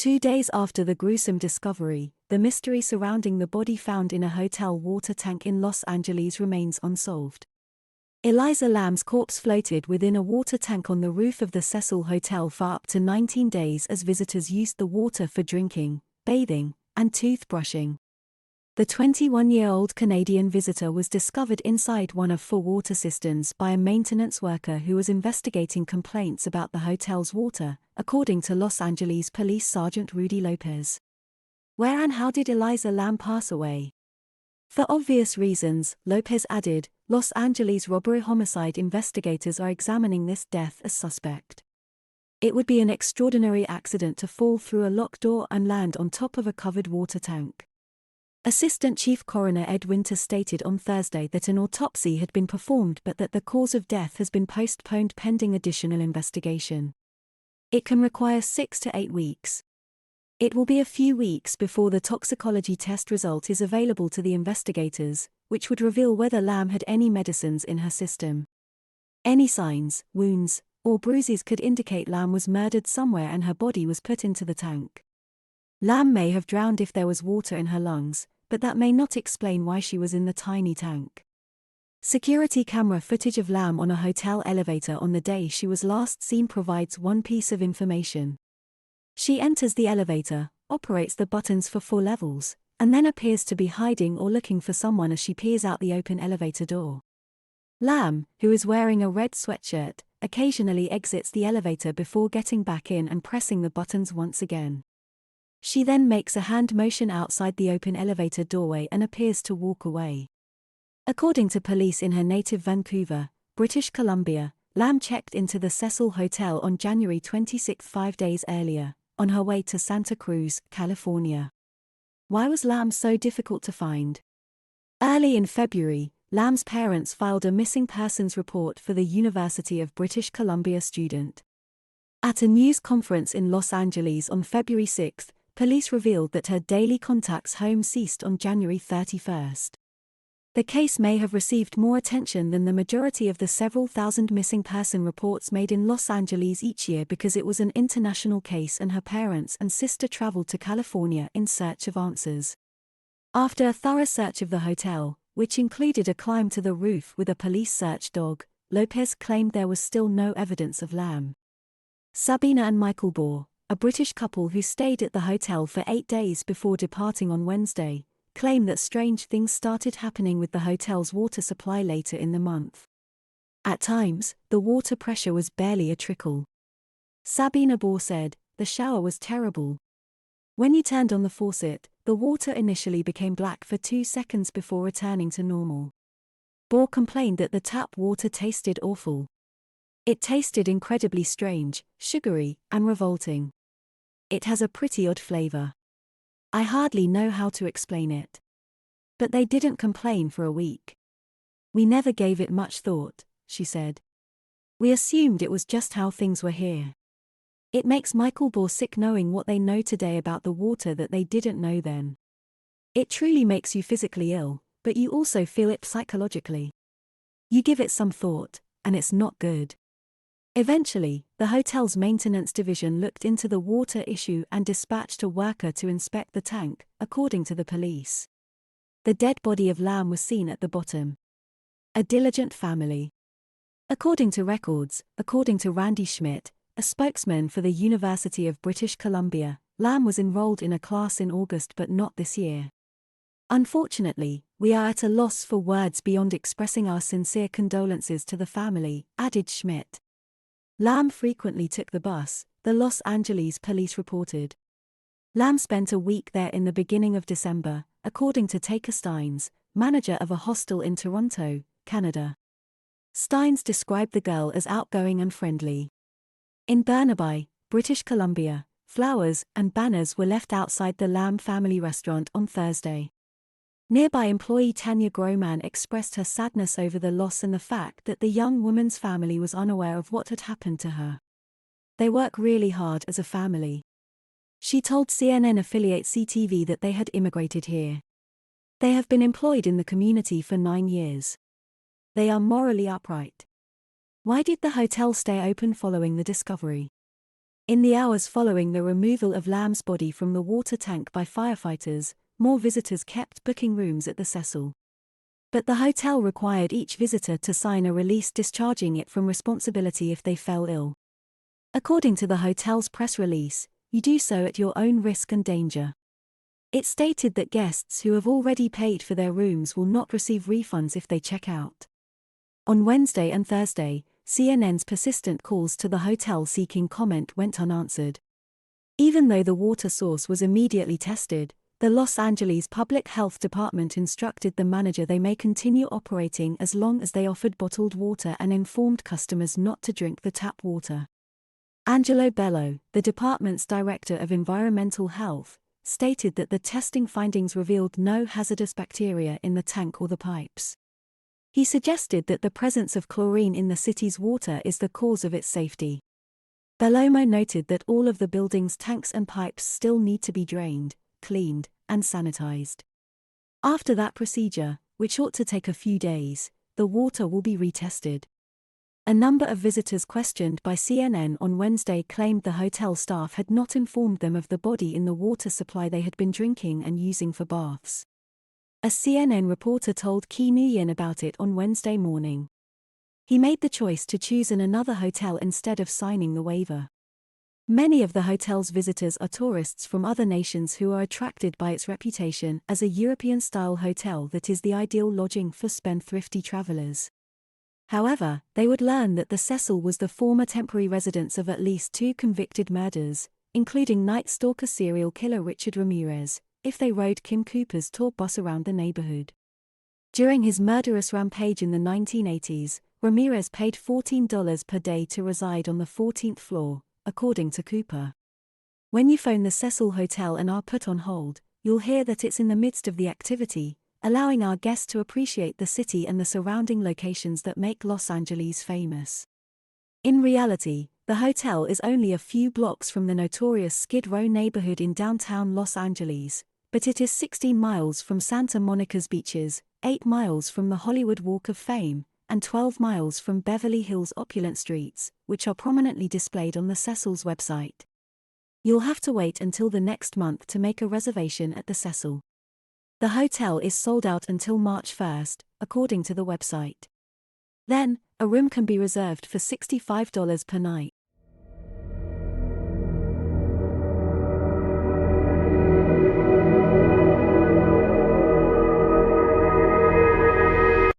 2 days after the gruesome discovery, the mystery surrounding the body found in a hotel water tank in Los Angeles remains unsolved. Elisa Lam's corpse floated within a water tank on the roof of the Cecil Hotel for up to 19 days as visitors used the water for drinking, bathing, and toothbrushing. The 21-year-old Canadian visitor was discovered inside one of 4 water cisterns by a maintenance worker who was investigating complaints about the hotel's water, according to Los Angeles Police Sergeant Rudy Lopez. Where and how did Elisa Lam pass away? For obvious reasons, Lopez added, Los Angeles robbery homicide investigators are examining this death as suspect. It would be an extraordinary accident to fall through a locked door and land on top of a covered water tank. Assistant Chief Coroner Ed Winter stated on Thursday that an autopsy had been performed but that the cause of death has been postponed pending additional investigation. It can require 6 to 8 weeks. It will be a few weeks before the toxicology test result is available to the investigators, which would reveal whether Lam had any medicines in her system. Any signs, wounds, or bruises could indicate Lam was murdered somewhere and her body was put into the tank. Lam may have drowned if there was water in her lungs, but that may not explain why she was in the tiny tank. Security camera footage of Lam on a hotel elevator on the day she was last seen provides one piece of information. She enters the elevator, operates the buttons for 4 levels, and then appears to be hiding or looking for someone as she peers out the open elevator door. Lam, who is wearing a red sweatshirt, occasionally exits the elevator before getting back in and pressing the buttons once again. She then makes a hand motion outside the open elevator doorway and appears to walk away. According to police in her native Vancouver, British Columbia, Lam checked into the Cecil Hotel on January 26, 5 days earlier, on her way to Santa Cruz, California. Why was Lam so difficult to find? Early in February, Lam's parents filed a missing persons report for the University of British Columbia student. At a news conference in Los Angeles on February 6, police revealed that her daily contacts home ceased on January 31. The case may have received more attention than the majority of the several thousand missing person reports made in Los Angeles each year because it was an international case and her parents and sister traveled to California in search of answers. After a thorough search of the hotel, which included a climb to the roof with a police search dog, Lopez claimed there was still no evidence of Lam. Sabina and Michael Bohr, a British couple who stayed at the hotel for 8 days before departing on Wednesday, claim that strange things started happening with the hotel's water supply later in the month. At times, the water pressure was barely a trickle. Sabina Bohr said, "The shower was terrible. When you turned on the faucet, the water initially became black for 2 seconds before returning to normal." Bohr complained that the tap water tasted awful. "It tasted incredibly strange, sugary, and revolting. It has a pretty odd flavor. I hardly know how to explain it." But they didn't complain for a week. "We never gave it much thought," she said. "We assumed it was just how things were here." It makes Michael Bohr sick knowing what they know today about the water that they didn't know then. It truly makes you physically ill, but you also feel it psychologically. You give it some thought, and it's not good. Eventually, the hotel's maintenance division looked into the water issue and dispatched a worker to inspect the tank, according to the police. The dead body of Lam was seen at the bottom. A diligent family. According to records, according to Randy Schmidt, a spokesman for the University of British Columbia, Lam was enrolled in a class in August but not this year. "Unfortunately, we are at a loss for words beyond expressing our sincere condolences to the family," added Schmidt. Lam frequently took the bus, the Los Angeles police reported. Lam spent a week there in the beginning of December, according to Taker Steins, manager of a hostel in Toronto, Canada. Steins described the girl as outgoing and friendly. In Burnaby, British Columbia, flowers and banners were left outside the Lam family restaurant on Thursday. Nearby employee Tanya Groman expressed her sadness over the loss and the fact that the young woman's family was unaware of what had happened to her. "They work really hard as a family." She told CNN affiliate CTV that they had immigrated here. "They have been employed in the community for 9 years. They are morally upright." Why did the hotel stay open following the discovery? In the hours following the removal of Lam's body from the water tank by firefighters, more visitors kept booking rooms at the Cecil. But the hotel required each visitor to sign a release discharging it from responsibility if they fell ill. According to the hotel's press release, you do so at your own risk and danger. It stated that guests who have already paid for their rooms will not receive refunds if they check out. On Wednesday and Thursday, CNN's persistent calls to the hotel seeking comment went unanswered. Even though the water source was immediately tested, the Los Angeles Public Health Department instructed the manager they may continue operating as long as they offered bottled water and informed customers not to drink the tap water. Angelo Bello, the department's director of environmental health, stated that the testing findings revealed no hazardous bacteria in the tank or the pipes. He suggested that the presence of chlorine in the city's water is the cause of its safety. Bellomo noted that all of the building's tanks and pipes still need to be drained, cleaned, and sanitized. After that procedure, which ought to take a few days, the water will be retested. A number of visitors questioned by CNN on Wednesday claimed the hotel staff had not informed them of the body in the water supply they had been drinking and using for baths. A CNN reporter told Key Nguyen about it on Wednesday morning. He made the choice to choose another hotel instead of signing the waiver. Many of the hotel's visitors are tourists from other nations who are attracted by its reputation as a European-style hotel that is the ideal lodging for spendthrifty travelers. However, they would learn that the Cecil was the former temporary residence of at least 2 convicted murderers, including Night Stalker serial killer Richard Ramirez, if they rode Kim Cooper's tour bus around the neighborhood. During his murderous rampage in the 1980s, Ramirez paid $14 per day to reside on the 14th floor, according to Cooper. When you phone the Cecil Hotel and are put on hold, you'll hear that it's in the midst of the activity, allowing our guests to appreciate the city and the surrounding locations that make Los Angeles famous. In reality, the hotel is only a few blocks from the notorious Skid Row neighborhood in downtown Los Angeles, but it is 16 miles from Santa Monica's beaches, 8 miles from the Hollywood Walk of Fame, and 12 miles from Beverly Hills' opulent streets, which are prominently displayed on the Cecil's website. You'll have to wait until the next month to make a reservation at the Cecil. The hotel is sold out until March 1st, according to the website. Then, a room can be reserved for $65 per night.